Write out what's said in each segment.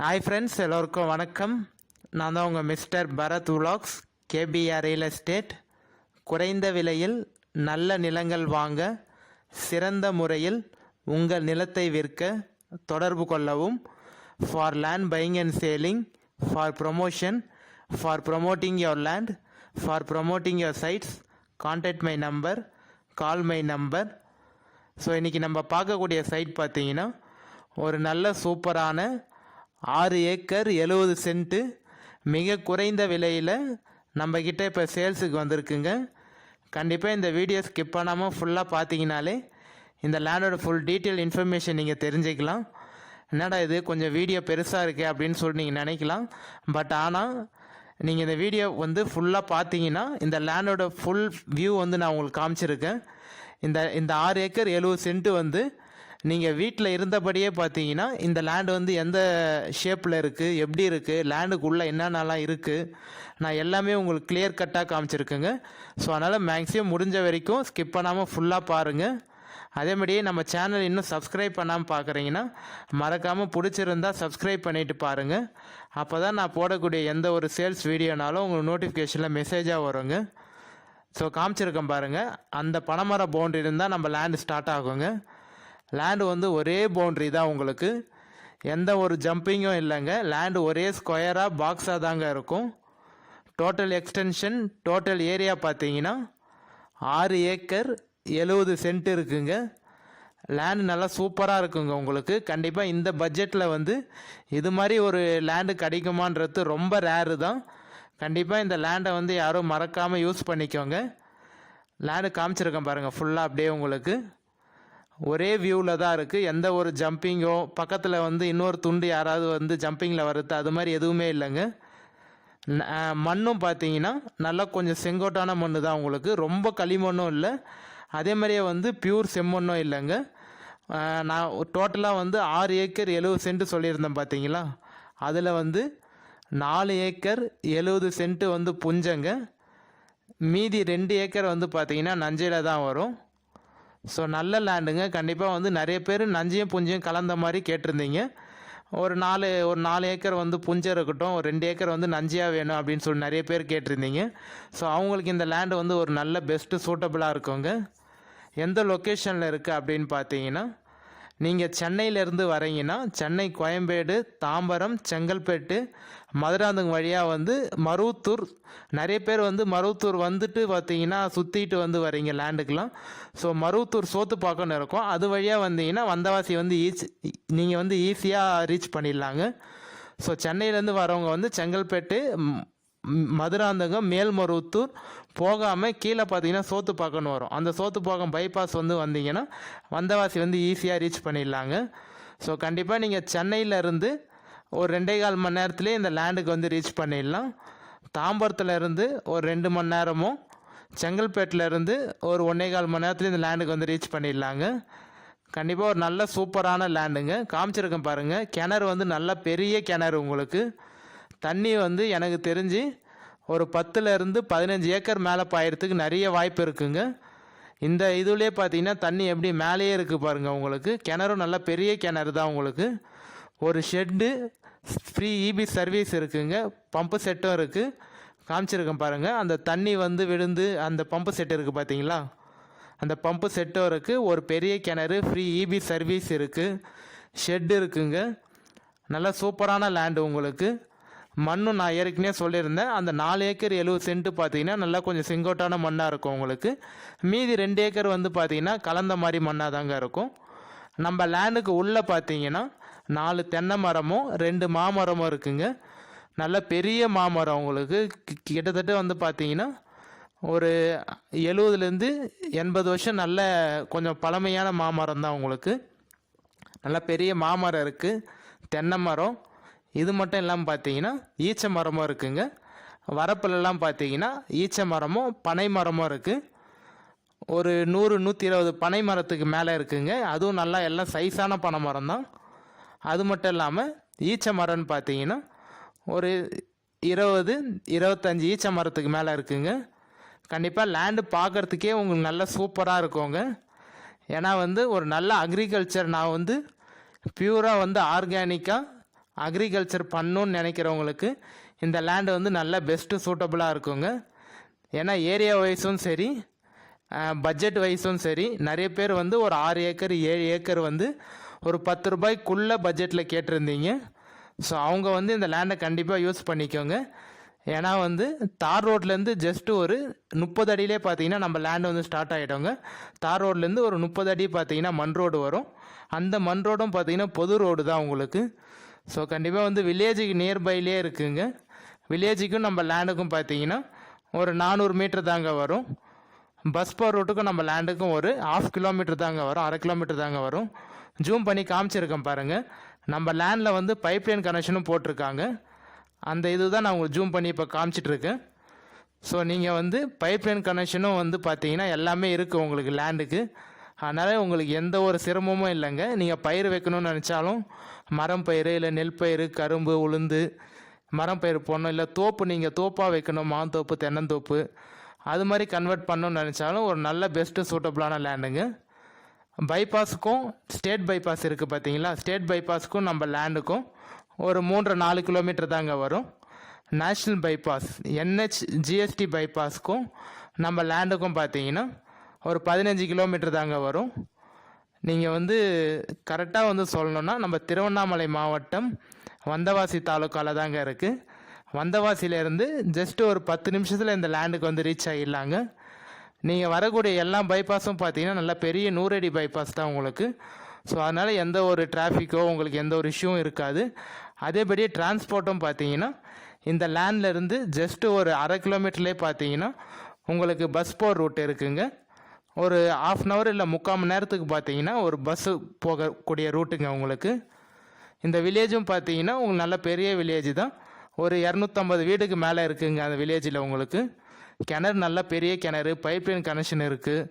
Hi friends, எல்லோருக்கும் வணக்கம். நான் தான் உங்கள் மிஸ்டர் பரத் விலாக்ஸ், கேபிஆர் ரியல் எஸ்டேட். குறைந்த விலையில் நல்ல நிலங்கள் வாங்க, சிறந்த முறையில் உங்கள் நிலத்தை விற்க தொடர்பு கொள்ளவும். For land buying and selling, for promotion, for promoting your land, for promoting your sites, contact my number, call my number. So இன்றைக்கி நம்ம பார்க்கக்கூடிய சைட் பார்த்தீங்கன்னா ஒரு நல்ல சூப்பரான 6 ஏக்கர் 70 சென்ட்டு மிக குறைந்த விலையில் நம்மக்கிட்ட இப்போ சேல்ஸுக்கு வந்திருக்குங்க. கண்டிப்பாக இந்த வீடியோ ஸ்கிப் பண்ணாமல் ஃபுல்லாக பார்த்தீங்கனாலே இந்த லேண்டோட ஃபுல் டீட்டெயில் இன்ஃபர்மேஷன் நீங்கள் தெரிஞ்சுக்கலாம். என்னடா இது கொஞ்சம் வீடியோ பெருசாக இருக்கே அப்படின்னு சொல்லி நீங்கள் நினைக்கலாம். பட் ஆனால் நீங்கள் இந்த வீடியோ ஃபுல்லாக பார்த்தீங்கன்னா இந்த லேண்டோட ஃபுல் வியூ நான் உங்களுக்கு காமிச்சிருக்கேன். இந்த 6 ஏக்கர் 70 சென்ட்டு நீங்கள் வீட்டில் இருந்தபடியே பார்த்தீங்கன்னா இந்த லேண்டு எந்த ஷேப்பில் இருக்குது, எப்படி இருக்குது, லேண்டுக்குள்ளே என்னென்னலாம் இருக்குது, நான் எல்லாமே உங்களுக்கு கிளியர் கட்டாக காமிச்சிருக்கேங்க. ஸோ அதனால் மேக்ஸிமம் முடிஞ்ச வரைக்கும் ஸ்கிப் பண்ணாமல் ஃபுல்லாக பாருங்கள். அதேமாதிரியே நம்ம சேனல் இன்னும் சப்ஸ்கிரைப் பண்ணாமல் பார்க்குறீங்கன்னா மறக்காமல் பிடிச்சிருந்தால் சப்ஸ்கிரைப் பண்ணிவிட்டு பாருங்கள். அப்போ தான் நான் போடக்கூடிய எந்த ஒரு சேல்ஸ் வீடியோனாலும் உங்களுக்கு நோட்டிஃபிகேஷனில் மெசேஜாக வருங்க. ஸோ காமிச்சிருக்கேன் பாருங்கள், அந்த பனைமர பவுண்ட்ரி இருந்தால் நம்ம லேண்டு ஸ்டார்ட் ஆகுங்க. லேண்டு ஒரே பவுண்ட்ரி தான், உங்களுக்கு எந்த ஒரு ஜம்பிங்கும் இல்லைங்க. லேண்டு ஒரே ஸ்கொயராக பாக்ஸாக தாங்க இருக்கும். டோட்டல் எக்ஸ்டென்ஷன், டோட்டல் ஏரியா பார்த்தீங்கன்னா 6 ஏக்கர் 70 சென்ட் இருக்குங்க. லேண்டு நல்லா சூப்பராக இருக்குங்க. உங்களுக்கு கண்டிப்பாக இந்த பட்ஜெட்டில் இது மாதிரி ஒரு லேண்டு கிடைக்குமான்றது ரொம்ப ரேரு தான். கண்டிப்பாக இந்த லேண்டை யாரும் மறக்காமல் யூஸ் பண்ணிக்கோங்க. லேண்டு காமிச்சிருக்கேன் பாருங்கள், ஃபுல்லாக அப்படியே உங்களுக்கு ஒரே வியூவில் தான் இருக்குது. எந்த ஒரு ஜம்பிங்கோ பக்கத்தில் இன்னொரு துண்டு யாராவது ஜம்பிங்கில் வர்றது அது மாதிரி எதுவுமே இல்லைங்க. மண்ணும் பார்த்தீங்கன்னா நல்லா கொஞ்சம் செங்கோட்டான மண் தான் உங்களுக்கு, ரொம்ப களிமண்ணும் இல்லை, அதே மாதிரியே பியூர் செம்மண்ணும் இல்லைங்க. நான் டோட்டலாக 6 ஏக்கர் 70 சென்ட் சொல்லியிருந்தேன் பார்த்தீங்களா, அதில் 4 ஏக்கர் 70 சென்ட்டு புஞ்சங்க. மீதி 2 ஏக்கர் பார்த்தீங்கன்னா நஞ்சையில் தான் வரும். ஸோ நல்ல லேண்டுங்க. கண்டிப்பாக நிறைய பேர் நஞ்சையும் புஞ்சையும் கலந்த மாதிரி கேட்டிருந்தீங்க. ஒரு 4 ஏக்கர் புஞ்சை இருக்கட்டும், ஒரு 2 ஏக்கர் நஞ்சியாக வேணும் அப்படின்னு சொல்லி நிறைய பேர் கேட்டிருந்தீங்க. ஸோ அவங்களுக்கு இந்த லேண்டு ஒரு நல்ல பெஸ்ட்டு சூட்டபுளாக இருக்குங்க. எந்த லொக்கேஷனில் இருக்குது அப்படின்னு பார்த்தீங்கன்னா, நீங்கள் சென்னையிலேருந்து வரீங்கன்னா சென்னை, கோயம்பேடு, தாம்பரம், செங்கல்பேட்டு, மதுராந்தகம் வழியாக மருவத்தூர். நிறைய பேர் மருவத்தூர் வந்துட்டு பார்த்தீங்கன்னா சுற்றிட்டு வரீங்க லேண்டுக்கெலாம். ஸோ மருவத்தூர் சோத்துப்பாக்கம்னு இருக்கும், அது வழியாக வந்தீங்கன்னா வந்தவாசி நீங்கள் ஈஸியாக ரீச் பண்ணிடலாங்க. ஸோ சென்னையிலேருந்து வரவங்க செங்கல்பேட்டு, மதுராந்தகம், மேல்மருவத்தூர் போகாமல் கீழே பார்த்தீங்கன்னா சோத்துப்பாக்கம்னு வரும். அந்த சோத்துப்பாக்கம் பைபாஸ் வந்தீங்கன்னா வந்தவாசி ஈஸியாக ரீச் பண்ணிடலாங்க. ஸோ கண்டிப்பாக நீங்கள் சென்னையிலேருந்து ஒரு 2.25 மணி நேரத்துலேயே இந்த லேண்டுக்கு ரீச் பண்ணிடலாம். தாம்பரத்தில் இருந்து ஒரு 2 மணி நேரமும், செங்கல்பேட்டிலேருந்து ஒரு 1.25 மணி நேரத்துலேயே இந்த லேண்டுக்கு ரீச் பண்ணிடலாங்க. கண்டிப்பாக ஒரு நல்ல சூப்பரான லேண்டுங்க. காமிச்சிருக்கேன் பாருங்கள், கிணறு நல்ல பெரிய கிணறு. உங்களுக்கு தண்ணி எனக்கு தெரிஞ்சு ஒரு 10லேருந்து 15 ஏக்கர் மேலே பாயறதுக்கு நிறைய வாய்ப்பு இருக்குங்க. இந்த இதுலேயே பார்த்தீங்கன்னா தண்ணி எப்படி மேலேயே இருக்குது பாருங்கள். உங்களுக்கு கிணறும் நல்ல பெரிய கிணறு தான். உங்களுக்கு ஒரு ஷெட்டு, ஃப்ரீ இபி சர்வீஸ் இருக்குங்க, பம்பு செட்டும் இருக்குது. காமிச்சிருக்கேன் பாருங்கள், அந்த தண்ணி விழுந்து அந்த பம்பு செட்டு இருக்குது பார்த்தீங்களா, அந்த பம்பு செட்டும் இருக்குது. ஒரு பெரிய கிணறு, ஃப்ரீ இபி சர்வீஸ் இருக்குது, ஷெட்டு இருக்குங்க. நல்லா சூப்பரான லேண்டு. உங்களுக்கு மண்ணும் நான் ஏற்கனவே சொல்லியிருந்தேன், அந்த 4 ஏக்கர் 70 சென்ட்டு பார்த்தீங்கன்னா நல்லா கொஞ்சம் செங்கோட்டான மண்ணாக இருக்கும் உங்களுக்கு. மீதி 2 ஏக்கர் பார்த்தீங்கன்னா கலந்த மாதிரி மண்ணாக தாங்க இருக்கும். நம்ம லேண்டுக்கு உள்ளே பார்த்தீங்கன்னா 4 தென்னை மரமும் 2 மாமரமும் இருக்குங்க. நல்ல பெரிய மாமரம். உங்களுக்கு கிட்டத்தட்ட பார்த்தீங்கன்னா ஒரு 70லேருந்து 80 வருஷம் நல்ல கொஞ்சம் பழமையான மாமரம் தான். உங்களுக்கு நல்ல பெரிய மாமரம் இருக்குது, தென்னை மரம். இது மட்டும் இல்லாமல் பார்த்தீங்கன்னா ஈச்ச மரமும் இருக்குங்க. வரப்புலலாம் பார்த்தீங்கன்னா ஈச்ச மரமும் பனை மரமும் இருக்குது. ஒரு 100-120 பனை மரத்துக்கு மேலே இருக்குங்க. அதுவும் நல்லா எல்லாம் சைஸான பனை மரம் தான். அது மட்டும் இல்லாமல் ஈச்ச மரம்னு பார்த்தீங்கன்னா ஒரு 20-25 ஈச்ச மரத்துக்கு மேலே இருக்குங்க. கண்டிப்பாக லேண்டு பார்க்குறதுக்கே உங்களுக்கு நல்ல சூப்பராக இருக்குங்க. ஏன்னா ஒரு நல்ல அக்ரிகல்ச்சர், நான் பியூராக ஆர்கானிக்காக அக்ரிகல்ச்சர் பண்ணணுன்னு நினைக்கிறவங்களுக்கு இந்த லேண்டு வந்து நல்ல பெஸ்ட்டு சூட்டபுளாக இருக்குங்க. ஏன்னா ஏரியா வைஸும் சரி பட்ஜெட் வைஸும் சரி நிறைய பேர் வந்து ஒரு 6 ஏக்கர் 7 ஏக்கர் வந்து ஒரு 10 ரூபாய்க்குள்ளே பட்ஜெட்டில் கேட்டிருந்தீங்க. ஸோ அவங்க வந்து இந்த லேண்டை கண்டிப்பாக யூஸ் பண்ணிக்கோங்க. ஏன்னா வந்து தார் ரோட்லேருந்து ஜஸ்ட்டு ஒரு 30 அடியிலே பார்த்தீங்கன்னா நம்ம லேண்டு வந்து ஸ்டார்ட் ஆகிட்டோங்க. தார் ரோட்லேருந்து ஒரு 30 அடி பார்த்தீங்கன்னா மண் ரோடு வரும். அந்த மண் ரோடும் பார்த்தீங்கன்னா பொது ரோடு தான் உங்களுக்கு. ஸோ கண்டிப்பாக வந்து வில்லேஜுக்கு நியர்பைலே இருக்குங்க. வில்லேஜுக்கும் நம்ம லேண்டுக்கும் பார்த்தீங்கன்னா ஒரு 400 மீட்டர் தாங்க வரும். பஸ் போகிற ரூட்டுக்கும் நம்ம லேண்டுக்கும் ஒரு 1/2 கிலோமீட்டர் தாங்க வரும், 1/2 கிலோமீட்டர் தாங்க வரும். ஜூம் பண்ணி காமிச்சிருக்கேன் பாருங்கள். நம்ம லேண்டில் வந்து பைப்லைன் கனெக்ஷனும் போட்டிருக்காங்க. அந்த இது தான் நான் உங்களுக்கு ஜூம் பண்ணி இப்போ காமிச்சிட்ருக்கேன். ஸோ நீங்கள் வந்து பைப்லைன் கனெக்ஷனும் வந்து பார்த்தீங்கன்னா எல்லாமே இருக்குது உங்களுக்கு லேண்டுக்கு. அதனால் உங்களுக்கு எந்த ஒரு சிரமமும் இல்லைங்க. நீங்கள் பயிர் வைக்கணும்னு நினச்சாலும் மரம் பயிர் இல்லை நெல் பயிர் கரும்பு உளுந்து மரம் பயிர் போடணும், இல்லை தோப்பு நீங்கள் தோப்பாக வைக்கணும், மாந்தோப்பு தென்னந்தோப்பு அது மாதிரி கன்வெர்ட் பண்ணணும்னு நினச்சாலும் ஒரு நல்ல பெஸ்ட்டு சூட்டபுளான லேண்டுங்க. பைபாஸுக்கும் ஸ்டேட் பைபாஸ் இருக்குது பார்த்தீங்களா, ஸ்டேட் பைபாஸுக்கும் நம்ம லேண்டுக்கும் ஒரு 3-4 கிலோமீட்டர் தாங்க வரும். நேஷ்னல் பைபாஸ் NH GST பைபாஸுக்கும் நம்ம லேண்டுக்கும் பார்த்தீங்கன்னா ஒரு 15 கிலோமீட்டர் தாங்க வரும். நீங்கள் வந்து கரெக்டாக வந்து சொல்லணுன்னா நம்ம திருவண்ணாமலை மாவட்டம் வந்தவாசி தாலுக்காவில் தாங்க இருக்குது. வந்தவாசியிலேருந்து ஜஸ்ட்டு ஒரு 10 நிமிஷத்தில் இந்த லேண்டுக்கு வந்து ரீச் ஆகிடலாங்க. நீங்கள் வரக்கூடிய எல்லா பைபாஸும் பார்த்தீங்கன்னா நல்ல பெரிய 100 அடி பைபாஸ் தான் உங்களுக்கு. ஸோ அதனால் எந்த ஒரு டிராஃபிக்கோ உங்களுக்கு எந்த ஒரு இஷ்யூவும் இருக்காது. அதேபடி டிரான்ஸ்போர்ட்டும் பார்த்தீங்கன்னா இந்த லேண்ட்லேருந்து ஜஸ்ட்டு ஒரு 1/2 கிலோமீட்டர்லேயே பார்த்தீங்கன்னா உங்களுக்கு பஸ் போகிற ரூட் இருக்குங்க. ஒரு 1/2 hour இல்லை 3/4 மணி நேரத்துக்கு பார்த்தீங்கன்னா ஒரு பஸ்ஸு போகக்கூடிய ரூட்டுங்க உங்களுக்கு. இந்த வில்லேஜும் பார்த்தீங்கன்னா உங்களுக்கு நல்ல பெரிய வில்லேஜ் தான். ஒரு 250 வீடுக்கு மேலே இருக்குங்க அந்த வில்லேஜில் உங்களுக்கு. கிணறு நல்ல பெரிய கிணறு, பைப்லைன் கனெக்ஷன் இருக்குது.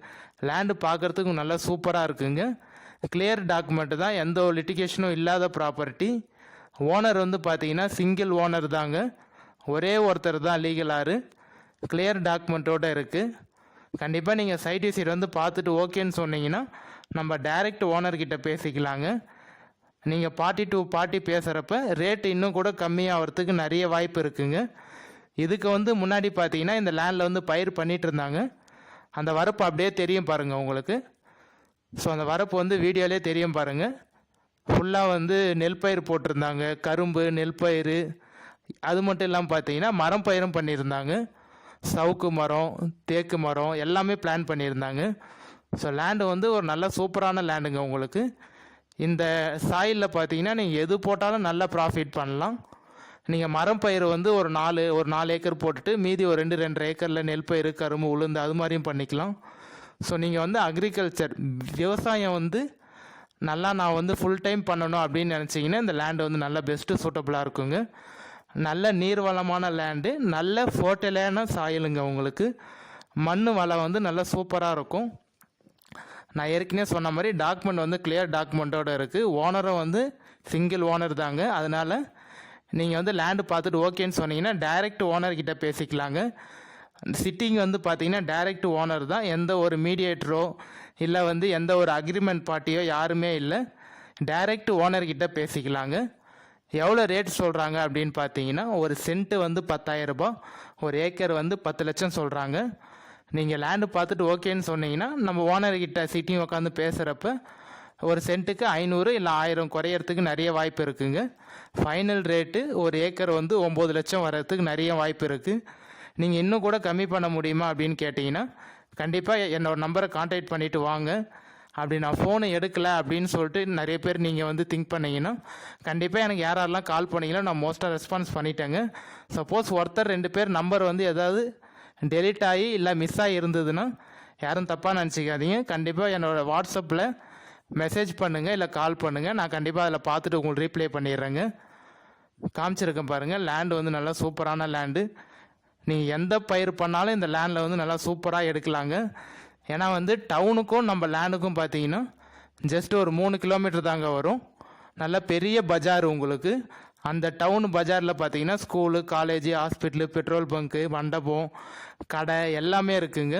லேண்டு பார்க்குறதுக்கு நல்லா சூப்பராக இருக்குங்க. கிளியர் டாக்குமெண்ட்டு தான், எந்த ஒரு லிட்டிகேஷனும் இல்லாத ப்ராப்பர்ட்டி. ஓனர் வந்து பார்த்தீங்கன்னா சிங்கிள் ஓனர் தாங்க, ஒரே ஒருத்தர் தான் லீகலாரு. கிளியர் டாக்குமெண்ட்டோடு இருக்குது. கண்டிப்பாக நீங்கள் சைட் விசிட் வந்து பார்த்துட்டு ஓகேன்னு சொன்னீங்கன்னா நம்ம டைரக்ட் ஓனர்கிட்ட பேசிக்கலாங்க. நீங்கள் பார்ட்டி டு பார்ட்டி பேசுகிறப்ப ரேட்டு இன்னும் கூட கம்மியாகிறதுக்கு நிறைய வாய்ப்பு இருக்குங்க. இதுக்கு வந்து முன்னாடி பார்த்தீங்கன்னா இந்த லேண்டில் வந்து பயிர் பண்ணிகிட்டு இருந்தாங்க. அந்த வரப்பு அப்படியே தெரியும் பாருங்கள் உங்களுக்கு. ஸோ அந்த வரப்பு வந்து வீடியோலே தெரியும் பாருங்கள். ஃபுல்லாக வந்து நெல் பயிர் போட்டிருந்தாங்க, கரும்பு நெல் பயிர். அது மட்டும் இல்லாமல் பார்த்தீங்கன்னா மரம் பயிரும் பண்ணியிருந்தாங்க. சவுக்கு மரம் தேக்கு மரம் எல்லாமே பிளான் பண்ணியிருந்தாங்க. ஸோ லேண்டு வந்து ஒரு நல்ல சூப்பரான லேண்டுங்க உங்களுக்கு. இந்த சாயிலில் பார்த்தீங்கன்னா நீங்கள் எது போட்டாலும் நல்லா ப்ராஃபிட் பண்ணலாம். நீங்கள் மரம் பயிர் வந்து ஒரு 4 ஏக்கர் போட்டுட்டு மீதி ஒரு 2-2.5 ஏக்கரில் நெல் பயிர் கரும்பு உளுந்து அது மாதிரியும் பண்ணிக்கலாம். ஸோ நீங்கள் வந்து அக்ரிகல்ச்சர் விவசாயம் வந்து நல்லா நான் வந்து ஃபுல் டைம் பண்ணணும் அப்படின்னு நினச்சிங்கன்னா இந்த லேண்டு வந்து நல்ல பெஸ்ட்டு சூட்டபுளாக இருக்குங்க. நல்ல நீர்வளமான லேண்டு, நல்ல ஃபர்டைலான சாயிலுங்க உங்களுக்கு. மண் வளம் வந்து நல்லா சூப்பராக இருக்கும். நான் ஏற்கனவே சொன்ன மாதிரி டாக்குமெண்ட் வந்து கிளியர் டாக்குமெண்ட்டோடு இருக்குது. ஓனரும் வந்து சிங்கிள் ஓனர் தாங்க. அதனால் நீங்கள் வந்து லேண்டு பார்த்துட்டு ஓகேன்னு சொன்னீங்கன்னா டைரக்ட் ஓனர்கிட்ட பேசிக்கலாங்க. சிட்டிங் வந்து பார்த்தீங்கன்னா டைரக்ட் ஓனர் தான், எந்த ஒரு மீடியேட்டரோ இல்லை வந்து எந்த ஒரு அக்ரிமெண்ட் பார்ட்டியோ யாருமே இல்லை. டைரக்ட் ஓனர்கிட்ட பேசிக்கலாங்க. எவ்வளோ ரேட் சொல்கிறாங்க அப்படின்னு பார்த்தீங்கன்னா ஒரு சென்ட்டு வந்து 10,000 ரூபாய், ஒரு ஏக்கர் வந்து 10 லட்சம் சொல்கிறாங்க. நீங்கள் லேண்டு பார்த்துட்டு ஓகேன்னு சொன்னீங்கன்னா நம்ம ஓனர்கிட்ட சிட்டிங் உட்காந்து பேசுகிறப்ப ஒரு சென்ட்டுக்கு 500 இல்லை 1000 குறையறதுக்கு நிறைய வாய்ப்பு இருக்குங்க. ஃபைனல் ரேட்டு ஒரு ஏக்கர் வந்து 9 லட்சம் வர்றதுக்கு நிறைய வாய்ப்பு இருக்குது. நீங்கள் இன்னும் கூட கம்மி பண்ண முடியுமா அப்படின்னு கேட்டிங்கன்னா கண்டிப்பாக என்னோட நம்பரை கான்டாக்ட் பண்ணிவிட்டு வாங்க. அப்படி நான் ஃபோனை எடுக்கலை அப்படின்னு சொல்லிட்டு நிறைய பேர் நீங்கள் வந்து திங்க் பண்ணிங்கன்னா கண்டிப்பாக எனக்கு யாரெல்லாம் கால் பண்ணிங்களோ நான் மோஸ்ட்டாக ரெஸ்பான்ஸ் பண்ணிட்டேங்க. சப்போஸ் ஒருத்தர் 2 பேர் நம்பர் வந்து ஏதாவது டெலிட் ஆகி இல்லை மிஸ் ஆகி இருந்ததுன்னா யாரும் தப்பாக நினச்சிக்காதீங்க. கண்டிப்பாக என்னோடய வாட்ஸ்அப்பில் மெசேஜ் பண்ணுங்கள் இல்லை கால் பண்ணுங்கள். நான் கண்டிப்பாக அதில் பார்த்துட்டு உங்களுக்கு ரீப்ளை பண்ணிடுறேங்க. காமிச்சிருக்கேன் பாருங்கள், லேண்டு வந்து நல்லா சூப்பரான லேண்டு. நீங்கள் எந்த பயிர் பண்ணாலும் இந்த லேண்டில் வந்து நல்லா சூப்பராக எடுக்கலாங்க. ஏன்னா வந்து டவுனுக்கும் நம்ம லேண்டுக்கும் பார்த்தீங்கன்னா ஜஸ்ட் ஒரு 3 கிலோமீட்டர் தாங்க வரும். நல்ல பெரிய பஜார் உங்களுக்கு. அந்த டவுன் பஜாரில் பார்த்தீங்கன்னா school college hospital petrol bunk மண்டபம் கடை எல்லாமே இருக்குங்க.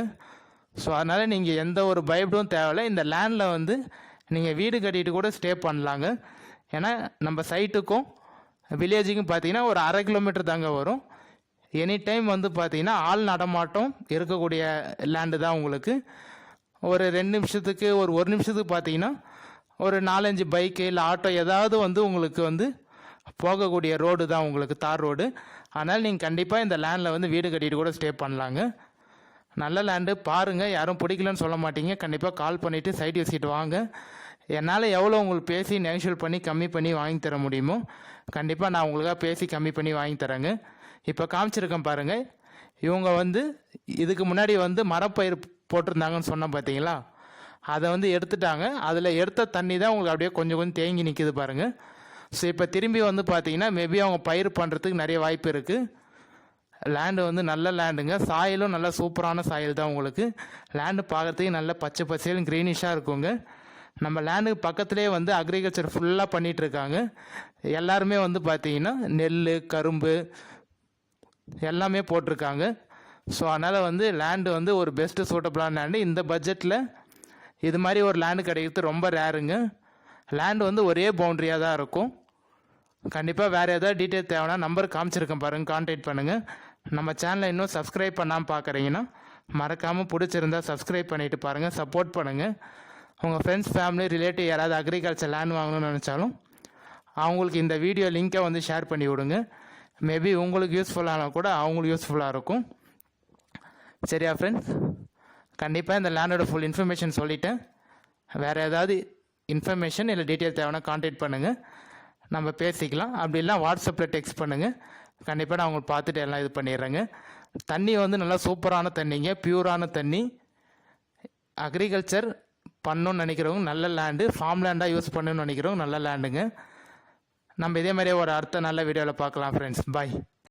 ஸோ அதனால் நீங்கள் எந்த ஒரு பயப்படும் தேவையில்லை. இந்த லேண்டில் வந்து நீங்கள் வீடு கட்டிட்டு கூட ஸ்டே பண்ணலாங்க. ஏன்னா நம்ம சைட்டுக்கும் வில்லேஜுக்கும் பார்த்தீங்கன்னா ஒரு 1/2 கிலோமீட்டர் தாங்க வரும். எனி டைம் வந்து பார்த்தீங்கன்னா ஆள் நடமாட்டம் இருக்கக்கூடிய லேண்டு தான் உங்களுக்கு. ஒரு 2 நிமிஷத்துக்கு ஒரு நிமிஷத்துக்கு பார்த்தீங்கன்னா ஒரு 4-5 பைக்கு இல்லை ஆட்டோ ஏதாவது வந்து உங்களுக்கு வந்து போகக்கூடிய ரோடு தான் உங்களுக்கு, தார் ரோடு. அதனால் நீங்கள் கண்டிப்பாக இந்த லேண்டில் வந்து வீடு கட்டிட்டு கூட ஸ்டே பண்ணலாங்க. நல்ல லேண்டு பாருங்கள், யாரும் பிடிக்கலன்னு சொல்ல மாட்டீங்க. கண்டிப்பாக கால் பண்ணிவிட்டு சைட் விசிட் வாங்க. என்னால் எவ்வளோ உங்களுக்கு பேசி நெகோஷியேட் பண்ணி கம்மி பண்ணி வாங்கி தர முடியுமோ கண்டிப்பாக நான் உங்களுக்காக பேசி கம்மி பண்ணி வாங்கி தரேங்க. இப்போ காமிச்சிருக்கேன் பாருங்கள், இவங்க வந்து இதுக்கு முன்னாடி வந்து மரப்பயிர் போட்டிருந்தாங்கன்னு சொன்னேன் பார்த்தீங்களா, அதை வந்து எடுத்துட்டாங்க. அதில் எடுத்த தண்ணி தான் உங்களுக்கு அப்படியே கொஞ்சம் கொஞ்சம் தேங்கி நிற்கிது பாருங்கள். ஸோ இப்போ திரும்பி வந்து பார்த்தீங்கன்னா மேபி அவங்க பயிர் பண்ணுறதுக்கு நிறைய வாய்ப்பு இருக்குது. லேண்டு வந்து நல்ல லேண்டுங்க, சாயலும் நல்ல சூப்பரான சாயல் தான் உங்களுக்கு. லேண்டு பார்க்குறதுக்கு நல்ல பச்சை பசேலும் க்ரீனிஷாக இருக்குங்க. நம்ம லேண்டுக்கு பக்கத்துலேயே வந்து அக்ரிகல்ச்சர் ஃபுல்லாக பண்ணிகிட்ருக்காங்க. எல்லாருமே வந்து பார்த்தீங்கன்னா நெல், கரும்பு எல்லாமே போட்டிருக்காங்க. ஸோ அதனால் வந்து லேண்டு வந்து ஒரு பெஸ்ட்டு சூட்டபிளான லேண்டு. இந்த பட்ஜெட்டில் இது மாதிரி ஒரு லேண்டு கிடைக்கிறது ரொம்ப ரேருங்க. லேண்டு வந்து ஒரே பவுண்ட்ரியாக தான் இருக்கும். கண்டிப்பாக வேறு ஏதாவது டீட்டெயில் தேவைன்னா நம்பர் காமிச்சிருக்கேன் பாருங்கள், கான்டாக்ட் பண்ணுங்கள். நம்ம சேனலை இன்னும் சப்ஸ்கிரைப் பண்ணாமல் பார்க்குறீங்கன்னா மறக்காமல் பிடிச்சிருந்தா சப்ஸ்கிரைப் பண்ணிவிட்டு பாருங்கள், சப்போர்ட் பண்ணுங்கள். உங்கள் ஃப்ரெண்ட்ஸ், ஃபேமிலி, ரிலேட்டிவ் யாராவது அக்ரிகல்ச்சர் லேண்ட் வாங்கணும்னு நினச்சாலும் அவங்களுக்கு இந்த வீடியோ லிங்க்கை வந்து ஷேர் பண்ணி விடுங்க. மேபி உங்களுக்கு யூஸ்ஃபுல்லானால் கூட அவங்களுக்கு யூஸ்ஃபுல்லாக இருக்கும். சரியா ஃப்ரெண்ட்ஸ், கண்டிப்பாக இந்த லேண்டோட ஃபுல் இன்ஃபர்மேஷன் சொல்லிட்டேன். வேறு ஏதாவது இன்ஃபர்மேஷன் இல்லை டீட்டெயில் தேவைன்னா கான்டாக்ட் பண்ணுங்கள், நம்ம பேசிக்கலாம். அப்படி இல்லை வாட்ஸ்அப்பில் டெக்ஸ்ட் பண்ணுங்கள். கண்டிப்பாக நான் உங்களுக்கு பார்த்துட்டு எல்லாம் இது பண்ணிடுறேங்க. தண்ணி வந்து நல்லா சூப்பரான தண்ணிங்க, பியூரான தண்ணி. அக்ரிகல்ச்சர் பண்ணணுன்னு நினைக்கிறவங்க நல்ல லேண்டு, ஃபார்ம் லேண்டாக யூஸ் பண்ணணுன்னு நினைக்கிறவங்க நல்ல லேண்டுங்க. நம்ம இதே மாதிரியே ஒரு அடுத்த நல்ல வீடியோவில் பார்க்கலாம் ஃப்ரெண்ட்ஸ். பாய்.